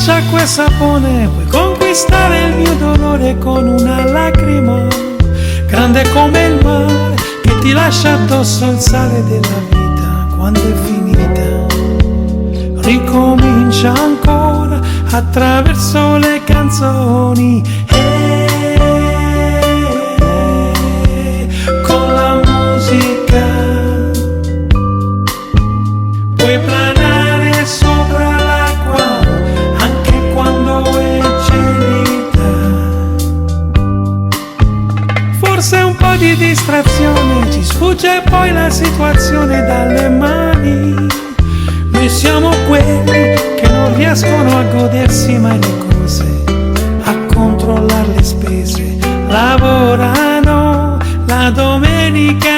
Acqua e sapone, puoi conquistare il mio dolore con una lacrima, grande come il mare che ti lascia addosso il sale della vita. Quando è finita, ricomincia ancora attraverso le canzoni. Con la musica puoi planare sopra l'acqua anche quando è gelida. Forse un po' di distrazione, ci sfugge poi la situazione dalle mani. Noi siamo quelli che non riescono a godersi mai le cose, a controllare le spese, lavorano la domenica